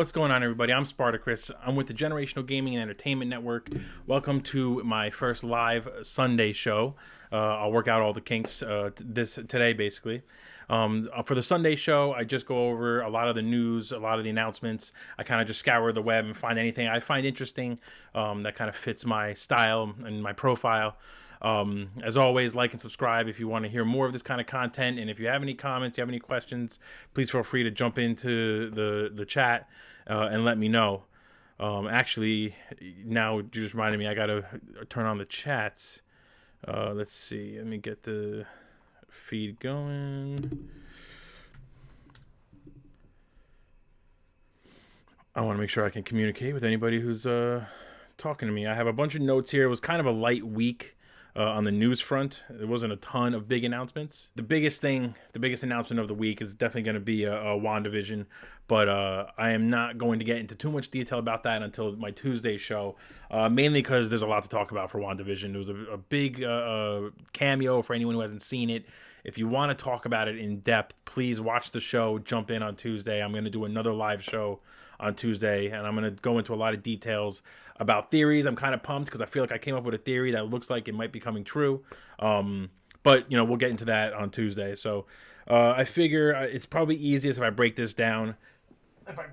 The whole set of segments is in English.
What's going on, everybody? I'm Spartacus. I'm with the Generational Gaming and Entertainment Network. Welcome to my first live Sunday show. I'll work out all the kinks today, basically. For the Sunday show, I just go over a lot of the news, a lot of the announcements. I kind of just scour the web and find anything I find interesting that kind of fits my style and my profile. As always, like and subscribe if you want to hear more of this kind of content. And if you have any comments, you have any questions, please feel free to jump into the chat and let me know. Actually, now you just reminded me I got to turn on the chats. Let's see. Let me get the feed going. I want to make sure I can communicate with anybody who's talking to me. I have a bunch of notes here. It was kind of a light week. On the news front, there wasn't a ton of big announcements. The biggest announcement of the week is definitely going to be a WandaVision, but I am not going to get into too much detail about that until my Tuesday show, mainly because there's a lot to talk about for WandaVision. It was a big cameo for anyone who hasn't seen it. If you want to talk about it in depth, please watch the show, jump in on Tuesday. I'm going to do another live show on Tuesday, and I'm going to go into a lot of details about theories. I'm kind of pumped because I feel like I came up with a theory that looks like it might be coming true. But, we'll get into that on Tuesday. So I figure it's probably easiest if I break this down. Kind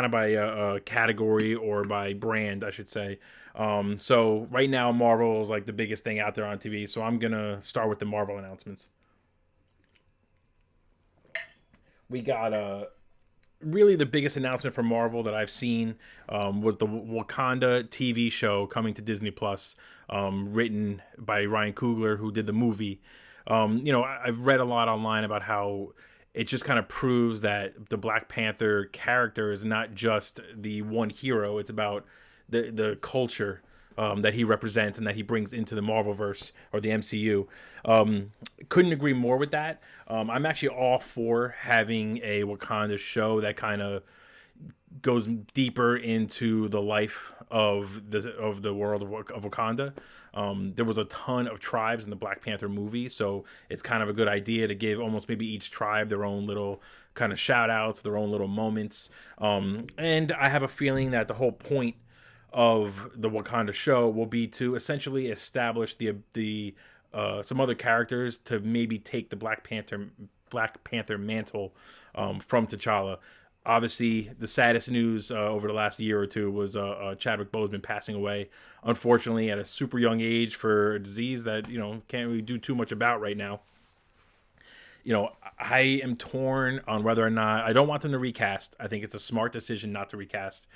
of by category or by brand, I should say. So right now, Marvel is like the biggest thing out there on TV. So I'm going to start with the Marvel announcements. We got really the biggest announcement from Marvel that I've seen was the Wakanda TV show coming to Disney Plus, written by Ryan Coogler, who did the movie. I've read a lot online about how it just kind of proves that the Black Panther character is not just the one hero. It's about the culture that he represents and that he brings into the Marvelverse or the MCU. Couldn't agree more with that. I'm actually all for having a Wakanda show that kind of goes deeper into the life of the world of Wakanda. There was a ton of tribes in the Black Panther movie, so it's kind of a good idea to give almost maybe each tribe their own little kind of shout outs, their own little moments. And I have a feeling that the whole point of the Wakanda show will be to essentially establish the some other characters to maybe take the Black Panther mantle from T'Challa. Obviously, the saddest news over the last year or two was Chadwick Boseman passing away, unfortunately, at a super young age for a disease that can't really do too much about right now. I am torn on whether or not I don't want them to recast. I think it's a smart decision not to recast.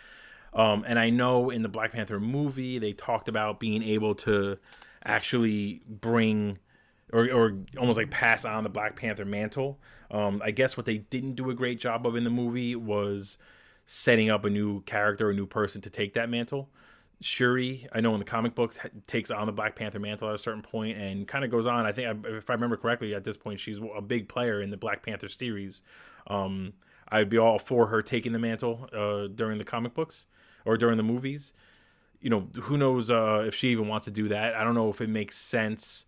And I know in the Black Panther movie, they talked about being able to actually bring or almost like pass on the Black Panther mantle. I guess what they didn't do a great job of in the movie was setting up a new character, a new person to take that mantle. Shuri, I know in the comic books, takes on the Black Panther mantle at a certain point and kind of goes on. I think, if I remember correctly, at this point, she's a big player in the Black Panther series. I'd be all for her taking the mantle during the comic books or during the movies. Who knows if she even wants to do that. I don't know if it makes sense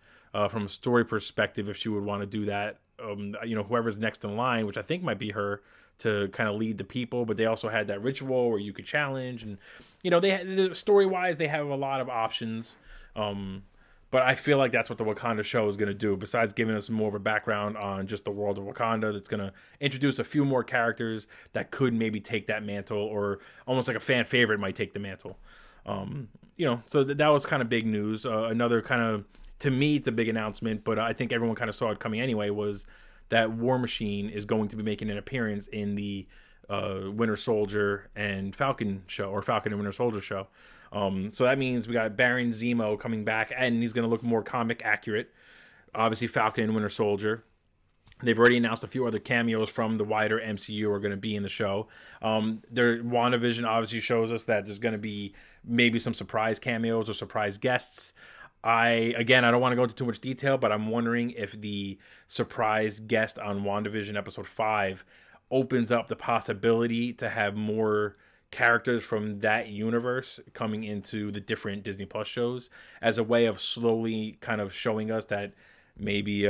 from a story perspective if she would want to do that. Whoever's next in line, which I think might be her, to kind of lead the people, but they also had that ritual where you could challenge, and they story-wise they have a lot of options. But I feel like that's what the Wakanda show is going to do. Besides giving us more of a background on just the world of Wakanda, that's going to introduce a few more characters that could maybe take that mantle, or almost like a fan favorite might take the mantle. So that was kind of big news. Another kind of, to me, it's a big announcement, but I think everyone kind of saw it coming anyway, was that War Machine is going to be making an appearance in the Winter Soldier and Falcon show, or Falcon and Winter Soldier show. So that means we got Baron Zemo coming back, and he's going to look more comic accurate. Obviously, Falcon and Winter Soldier. They've already announced a few other cameos from the wider MCU are going to be in the show. Their WandaVision obviously shows us that there's going to be maybe some surprise cameos or surprise guests. I don't want to go into too much detail, but I'm wondering if the surprise guest on WandaVision episode 5 opens up the possibility to have more characters from that universe coming into the different Disney Plus shows as a way of slowly kind of showing us that maybe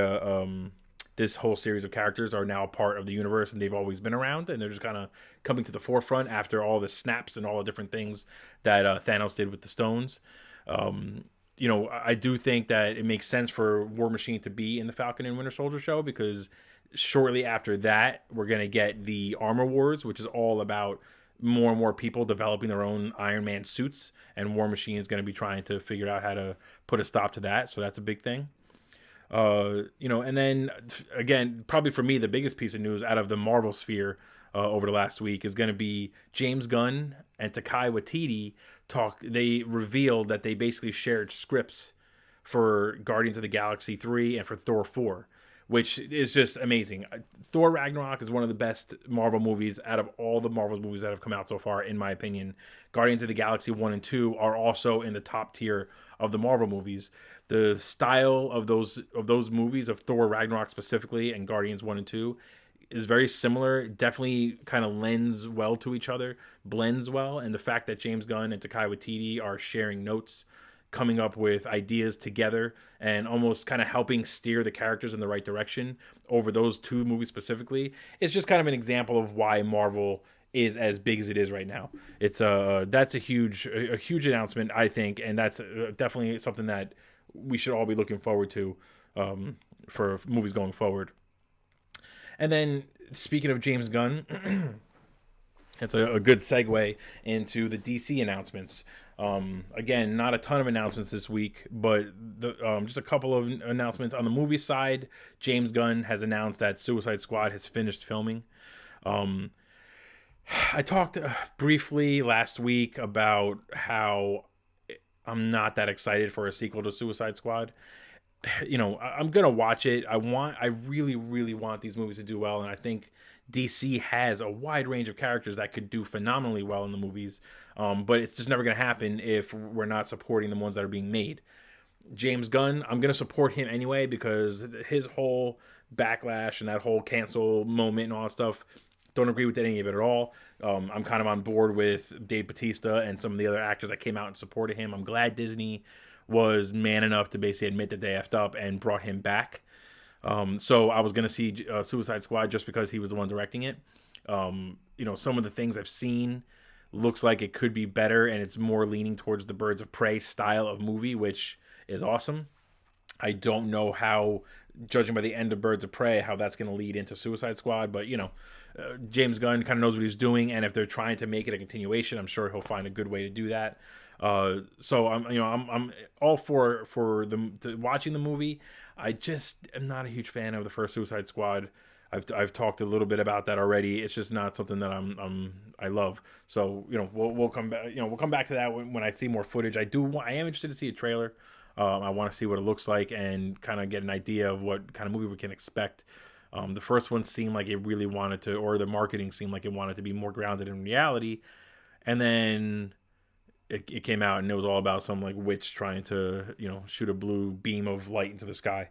this whole series of characters are now a part of the universe and they've always been around, and they're just kind of coming to the forefront after all the snaps and all the different things that Thanos did with the stones. I do think that it makes sense for War Machine to be in the Falcon and Winter Soldier show, because shortly after that, we're going to get the Armor Wars, which is all about more and more people developing their own Iron Man suits, and War Machine is going to be trying to figure out how to put a stop to that. So that's a big thing. And then again, probably for me, the biggest piece of news out of the Marvel sphere over the last week is going to be James Gunn and Taika Waititi They revealed that they basically shared scripts for Guardians of the Galaxy 3 and for Thor 4, which is just amazing. Thor Ragnarok is one of the best Marvel movies out of all the Marvel movies that have come out so far, in my opinion. Guardians of the Galaxy 1 and 2 are also in the top tier of the Marvel movies. The style of those movies, of Thor Ragnarok specifically and Guardians 1 and 2, is very similar. Definitely kind of lends well to each other, blends well. And the fact that James Gunn and Taika Waititi are sharing notes, coming up with ideas together, and almost kind of helping steer the characters in the right direction over those two movies specifically, is just kind of an example of why Marvel is as big as it is right now. It's that's a huge announcement, I think, and that's definitely something that we should all be looking forward to for movies going forward. And then, speaking of James Gunn, it's a good segue into the DC announcements. Again, not a ton of announcements this week, but just a couple of announcements. On the movie side, James Gunn has announced that Suicide Squad has finished filming. I talked briefly last week about how I'm not that excited for a sequel to Suicide Squad. I'm gonna watch it. I really, really want these movies to do well, and I think DC has a wide range of characters that could do phenomenally well in the movies, but it's just never gonna happen if we're not supporting the ones that are being made. James Gunn, I'm gonna support him anyway, because his whole backlash and that whole cancel moment and all that stuff, don't agree with any of it at all. I'm kind of on board with Dave Bautista and some of the other actors that came out and supported him. I'm glad Disney was man enough to basically admit that they effed up and brought him back. So I was going to see Suicide Squad just because he was the one directing it. Some of the things I've seen looks like it could be better, and it's more leaning towards the Birds of Prey style of movie, which is awesome. I don't know how, judging by the end of Birds of Prey, how that's going to lead into Suicide Squad, but James Gunn kind of knows what he's doing, and if they're trying to make it a continuation, I'm sure he'll find a good way to do that. So I'm all for watching the movie. I just am not a huge fan of the first Suicide Squad. I've talked a little bit about that already. It's just not something that I love. So we'll come back. We'll come back to that when I see more footage. I am interested to see a trailer. I want to see what it looks like and kind of get an idea of what kind of movie we can expect. The first one seemed like it really wanted to, or the marketing seemed like it wanted to be more grounded in reality, and then it came out and it was all about some like witch trying to shoot a blue beam of light into the sky.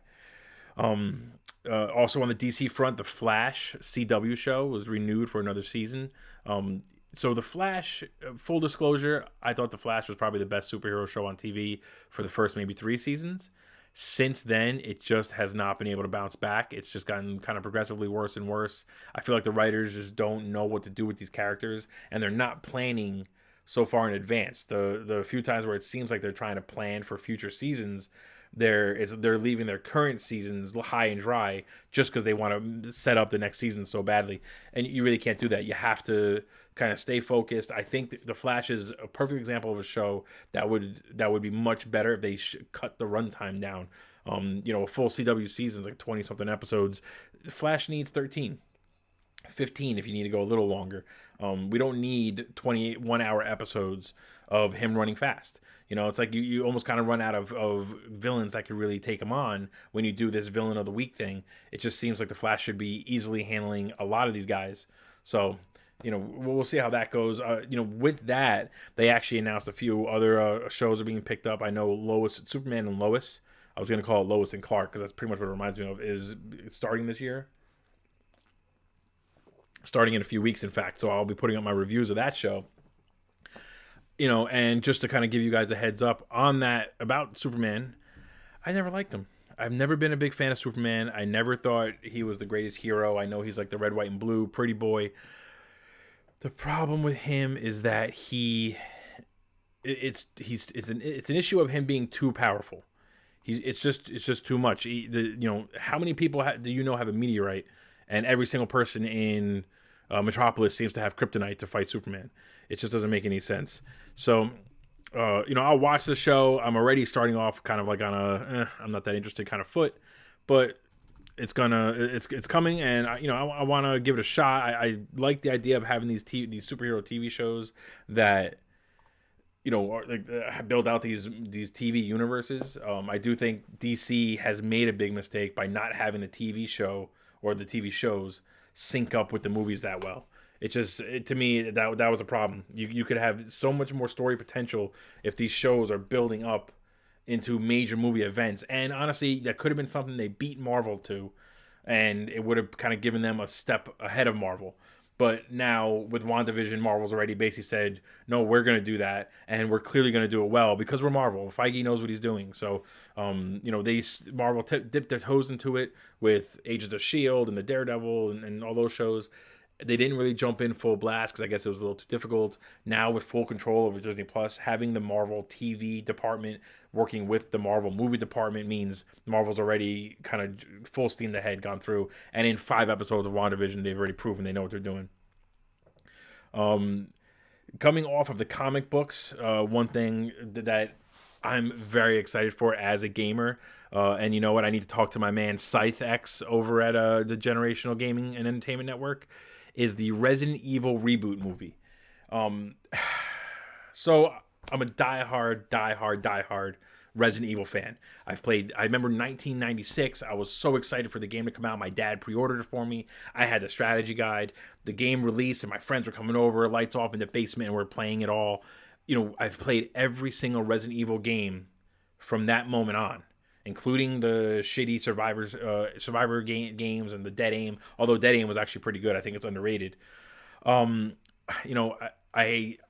Also on the DC front, the Flash CW show was renewed for another season. So the Flash, full disclosure, I thought the Flash was probably the best superhero show on TV for the first maybe 3 seasons. Since then, it just has not been able to bounce back. It's just gotten kind of progressively worse and worse. I feel like the writers just don't know what to do with these characters, and they're not planning so far in advance. The few times where it seems like they're trying to plan for future seasons, they're leaving their current seasons high and dry just because they want to set up the next season so badly. And you really can't do that. You have to kind of stay focused. I think the Flash is a perfect example of a show that would be much better if they cut the runtime down. A full CW season is like 20 something episodes. The Flash needs 13. 15 if you need to go a little longer. We don't need 28 1-hour episodes of him running fast. It's like you almost kind of run out of villains that could really take him on when you do this villain of the week thing. It just seems like the Flash should be easily handling a lot of these guys. So we'll see how that goes. With that, they actually announced a few other shows are being picked up. I know Superman and Lois. I was going to call it Lois and Clark because that's pretty much what it reminds me of, is starting this year. Starting in a few weeks, in fact. So I'll be putting up my reviews of that show. And just to kind of give you guys a heads up on that about Superman, I never liked him. I've never been a big fan of Superman. I never thought he was the greatest hero. I know he's like the red, white, and blue pretty boy. The problem with him is that it's an issue of him being too powerful. It's just too much. How many people do you know have a meteorite, and every single person in Metropolis seems to have kryptonite to fight Superman. It just doesn't make any sense. So, I'll watch the show. I'm already starting off kind of like on I'm not that interested kind of foot, but it's coming, and I want to give it a shot. I like the idea of having these superhero TV shows that build out these TV universes. I do think DC has made a big mistake by not having the TV show or the TV shows sync up with the movies that well. To me, that was a problem. You could have so much more story potential if these shows are building up into major movie events. And honestly, that could have been something they beat Marvel to, and it would have kind of given them a step ahead of Marvel. But now with WandaVision, Marvel's already basically said, no, we're going to do that, and we're clearly going to do it well because we're Marvel. Feige knows what he's doing. So, Marvel dipped their toes into it with Agents of S.H.I.E.L.D. and the Daredevil and all those shows. They didn't really jump in full blast because I guess it was a little too difficult. Now with full control over Disney Plus, having the Marvel TV department working with the Marvel movie department means Marvel's already kind of full steam ahead gone through. And in 5 episodes of WandaVision, they've already proven they know what they're doing. Coming off of the comic books, one thing that I'm very excited for as a gamer, and you know what, I need to talk to my man Scythe X over at the Generational Gaming and Entertainment Network, is the Resident Evil reboot movie. So I'm a diehard Resident Evil fan. I remember 1996, I was so excited for the game to come out. My dad pre-ordered it for me. I had the strategy guide. The game released and my friends were coming over, lights off in the basement, and we're playing it all. I've played every single Resident Evil game from that moment on, including the shitty Survivor games and the Dead Aim. Although Dead Aim was actually pretty good. I think it's underrated.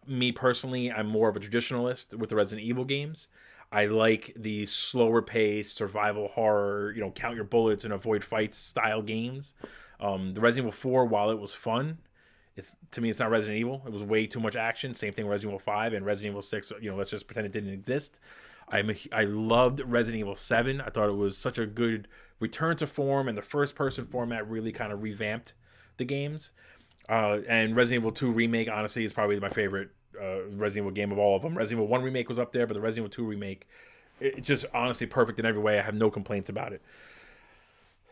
Me personally, I'm more of a traditionalist with the Resident Evil games. I like the slower pace, survival horror, count your bullets and avoid fights style games. The Resident Evil 4, while it was fun, to me, it's not Resident Evil. It was way too much action. Same thing with Resident Evil 5 and Resident Evil 6. Let's just pretend it didn't exist. I loved Resident Evil 7. I thought it was such a good return to form, and the first-person format really kind of revamped the games. And Resident Evil 2 Remake, honestly, is probably my favorite Resident Evil game of all of them. Resident Evil 1 Remake was up there, but the Resident Evil 2 Remake, it's just honestly perfect in every way. I have no complaints about it.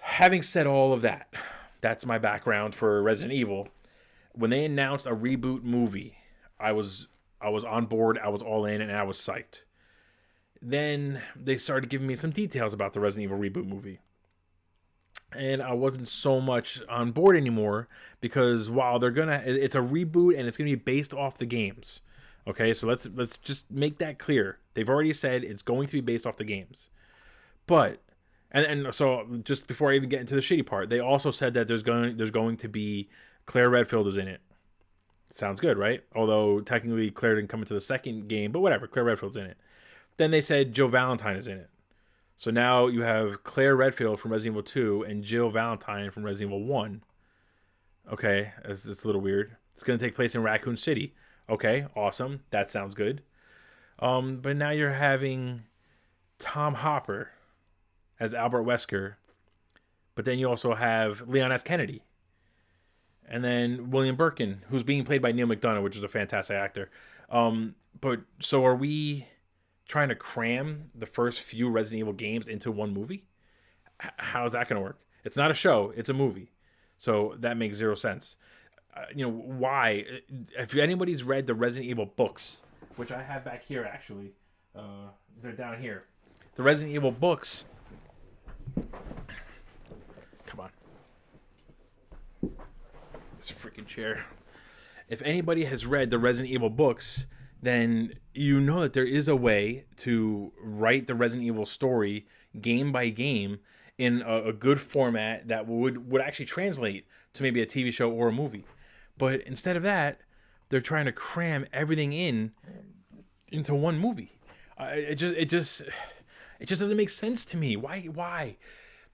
Having said all of that, that's my background for Resident Evil. When they announced a reboot movie, I was on board, I was all in, and I was psyched. Then they started giving me some details about the Resident Evil reboot movie. And I wasn't so much on board anymore because while it's a reboot and it's gonna be based off the games. Okay, so let's just make that clear. They've already said it's going to be based off the games. But and so just before I even get into the shitty part, they also said that there's going to be Claire Redfield is in it. Sounds good, right? Although technically Claire didn't come into the second game, but whatever, Claire Redfield's in it. Then they said Jill Valentine is in it. So now you have Claire Redfield from Resident Evil 2 and Jill Valentine from Resident Evil 1. Okay, it's a little weird. It's going to take place in Raccoon City. Okay, awesome. That sounds good. But now you're having Tom Hopper as Albert Wesker. But then you also have Leon S. Kennedy. And then William Birkin, who's being played by Neil McDonough, which is a fantastic actor. But so are we trying to cram the first few Resident Evil games into one movie? How's that going to work? It's not a show, it's a movie. So that makes zero sense. Why? If anybody's read the Resident Evil books, which I have back here actually, they're down here. The Resident Evil books. Come on. This freaking chair. If anybody has read the Resident Evil books, then you know that there is a way to write the Resident Evil story game by game in a good format that would actually translate to maybe a TV show or a movie. But instead of that, they're trying to cram everything into one movie. It just doesn't make sense to me. Why?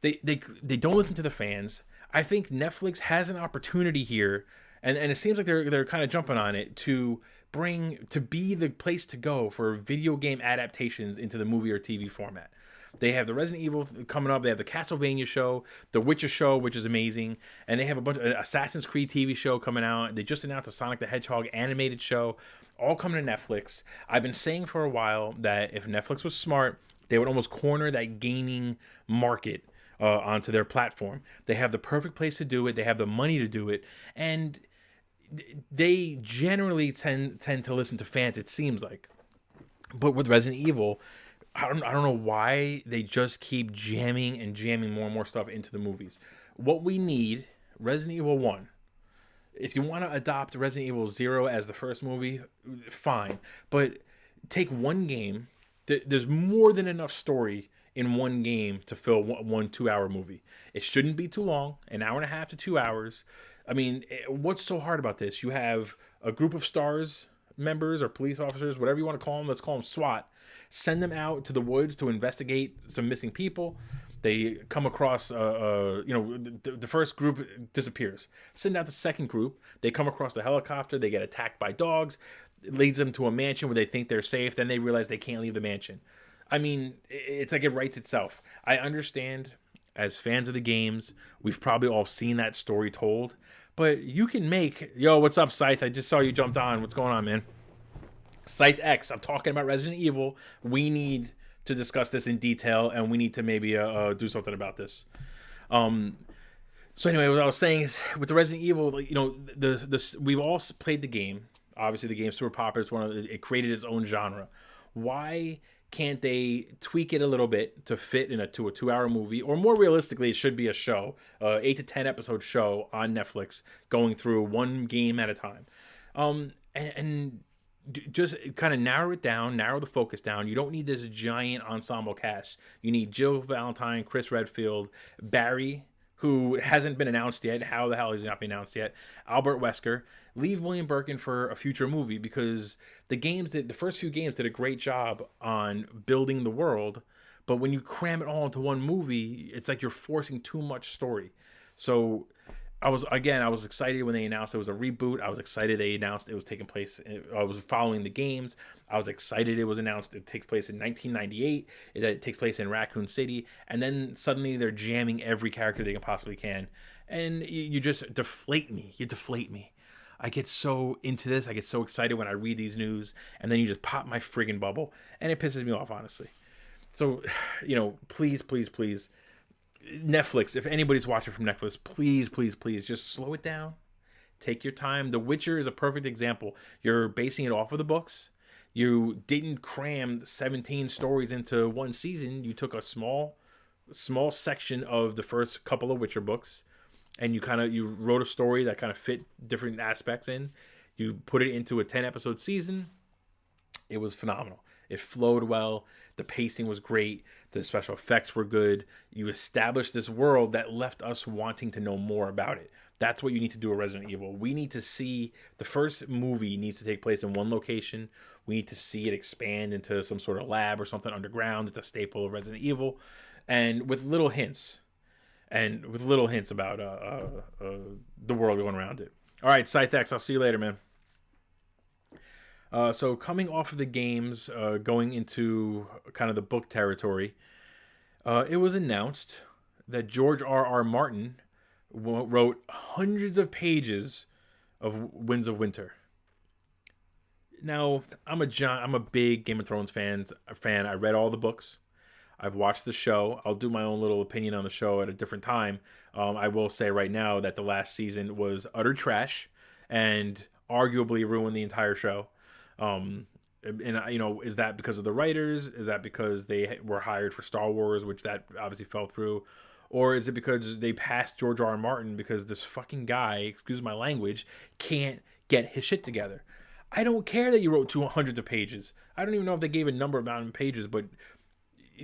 They don't listen to the fans. I think Netflix has an opportunity here, and it seems like they're kind of jumping on it to be the place to go for video game adaptations into the movie or TV format. They have the Resident Evil coming up. They have the Castlevania show, the Witcher show, which is amazing, and they have a bunch of Assassin's Creed TV show coming out. They just announced a Sonic the Hedgehog animated show, all coming to Netflix. I've been saying for a while that if Netflix was smart, they would almost corner that gaming market onto their platform. They have the perfect place to do it. They have the money to do it, and they generally tend to listen to fans. It seems like, but with Resident Evil, I don't know why they just keep jamming and jamming more and more stuff into the movies. What we need, Resident Evil 1. If you want to adopt Resident Evil 0 as the first movie, fine. But take one game. There's more than enough story in one game to fill one 2-hour movie. It shouldn't be too long, an hour and a half to 2 hours. I mean, what's so hard about this? You have a group of STARS members or police officers, whatever you want to call them. Let's call them SWAT. Send them out to the woods to investigate some missing people. They come across, the first group disappears. Send out the second group. They come across the helicopter. They get attacked by dogs. It leads them to a mansion where they think they're safe. Then they realize they can't leave the mansion. I mean, it's like it writes itself. I understand, as fans of the games, we've probably all seen that story told. But you can make, what's up, Scythe? I just saw you jumped on. What's going on, man? Scythe X. I'm talking about Resident Evil. We need to discuss this in detail, and we need to maybe do something about this. So anyway, what I was saying is, with the Resident Evil, we've all played the game. Obviously, the game's super popular. It created its own genre. Why can't they tweak it a little bit to fit to a 2-hour movie? Or more realistically, it should be a show, 8 to 10 episode show on Netflix, going through one game at a time. And just kind of narrow the focus down. You don't need this giant ensemble cast. You need Jill Valentine, Chris Redfield, Barry, who hasn't been announced yet. How the hell is he not been announced yet? Albert Wesker. Leave William Birkin for a future movie, because the first few games did a great job on building the world, but when you cram it all into one movie, it's like you're forcing too much story. So I was excited when they announced it was a reboot. I was excited they announced it was taking place. I was following the games. I was excited it was announced it takes place in 1998. It takes place in Raccoon City. And then suddenly they're jamming every character they can possibly can. And you just deflate me. You deflate me. I get so into this. I get so excited when I read these news. And then you just pop my friggin' bubble. And it pisses me off, honestly. So, please, please, please. Netflix, if anybody's watching from Netflix, please, please, please, just slow it down. Take your time. The Witcher is a perfect example. You're basing it off of the books. You didn't cram 17 stories into one season. You took a small section of the first couple of Witcher books, and you wrote a story that kind of fit different aspects in. You put it into a 10-episode season. It was phenomenal. It flowed well. The pacing was great. The special effects were good. You established this world that left us wanting to know more about it. That's what you need to do with Resident Evil. We need to see, the first movie needs to take place in one location. We need to see it expand into some sort of lab or something underground. It's a staple of Resident Evil. And with little hints. About the world going around it. All right, Scythe X, I'll see you later, man. So coming off of the games, going into kind of the book territory, it was announced that George R.R. Martin wrote hundreds of pages of Winds of Winter. Now, I'm a big Game of Thrones fan. I read all the books. I've watched the show. I'll do my own little opinion on the show at a different time. I will say right now that the last season was utter trash and arguably ruined the entire show. Is that because of the writers? Is that because they were hired for Star Wars, which that obviously fell through? Or is it because they passed George R. R. Martin because this fucking guy, excuse my language, can't get his shit together? I don't care that you wrote 200 of pages. I don't even know if they gave a number amount of pages, but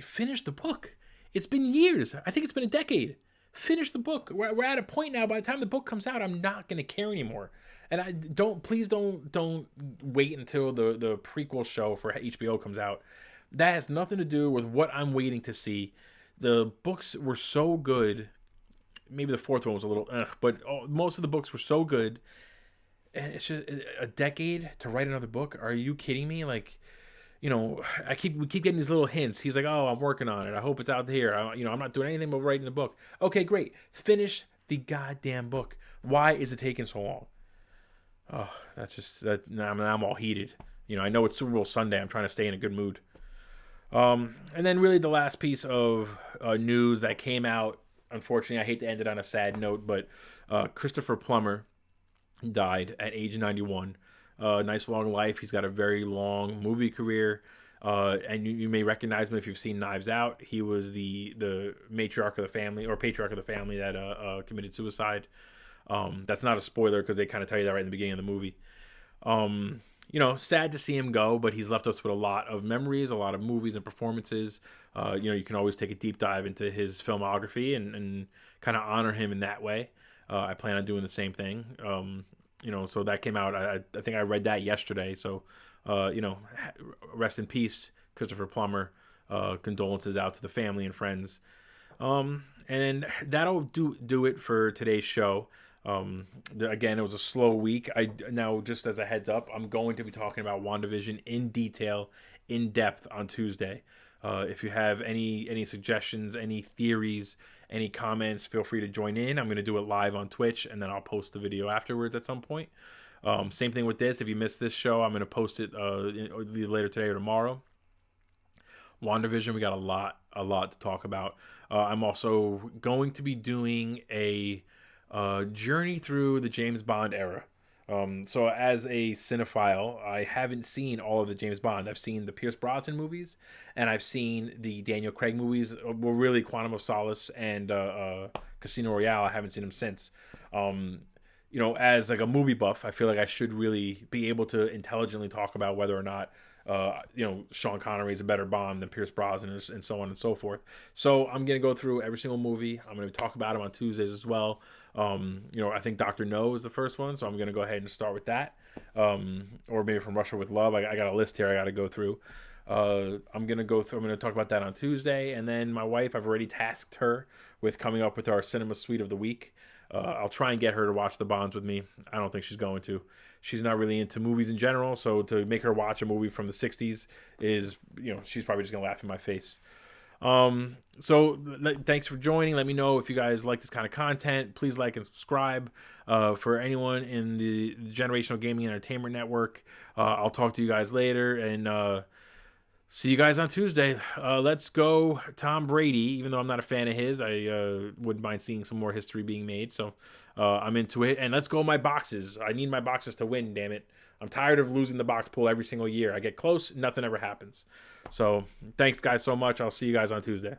finish the book. It's been years. I think it's been a decade. Finish the book. We're at a point now, by the time the book comes out, I'm not going to care anymore. And please don't wait until the prequel show for HBO comes out. That has nothing to do with what I'm waiting to see. The books were so good. Maybe the fourth one was a little, but most of the books were so good. And it's just a decade to write another book. Are you kidding me? Like, we keep getting these little hints. He's like, "Oh, I'm working on it. I hope it's out here. I'm not doing anything but writing the book." Okay, great. Finish the goddamn book. Why is it taking so long? Oh, that's just that. Now I'm all heated. I know it's Super Bowl Sunday. I'm trying to stay in a good mood. And then really the last piece of news that came out. Unfortunately, I hate to end it on a sad note, but Christopher Plummer died at age 91. Nice long life. He's got a very long movie career. And you may recognize him if you've seen Knives Out. He was the matriarch of the family, or patriarch of the family, that committed suicide. That's not a spoiler because they kind of tell you that right in the beginning of the movie. Sad to see him go, but he's left us with a lot of memories, a lot of movies and performances. You can always take a deep dive into his filmography and kind of honor him in that way. I plan on doing the same thing. So that came out. I think I read that yesterday. So, rest in peace, Christopher Plummer. Condolences out to the family and friends. And that'll do it for today's show. Again, it was a slow week. Now, just as a heads up, I'm going to be talking about WandaVision in detail, in depth on Tuesday. If you have any suggestions, any theories, any comments, feel free to join in. I'm going to do it live on Twitch, and then I'll post the video afterwards at some point. Same thing with this. If you missed this show, I'm going to post it later today or tomorrow. WandaVision, we got a lot to talk about. I'm also going to be doing a journey through the James Bond era. So as a cinephile, I haven't seen all of the James Bond. I've seen the Pierce Brosnan movies, and I've seen the Daniel Craig movies. Well, really, Quantum of Solace and Casino Royale. I haven't seen them since. As like a movie buff, I feel like I should really be able to intelligently talk about whether or not Sean Connery is a better Bond than Pierce Brosnan, and so on and so forth. So I'm going to go through every single movie. I'm going to talk about them on Tuesdays as well. I think Dr. No is the first one, so I'm going to go ahead and start with that. Or maybe From Russia with Love. I got a list here I got to go through. I'm going to talk about that on Tuesday. And then my wife, I've already tasked her with coming up with our cinema suite of the week. I'll try and get her to watch the Bonds with me. I don't think she's going to. She's not really into movies in general, so to make her watch a movie from the 60s is, she's probably just going to laugh in my face. Thanks for joining. Let me know if you guys like this kind of content. Please like and subscribe. For anyone in the Generational Gaming Entertainment Network, I'll talk to you guys later, and see you guys on Tuesday. Let's go Tom Brady. Even though I'm not a fan of his, I wouldn't mind seeing some more history being made. So I'm into it. And let's go my boxes. I need my boxes to win, damn it. I'm tired of losing the box pool every single year. I get close, nothing ever happens. So thanks, guys, so much. I'll see you guys on Tuesday.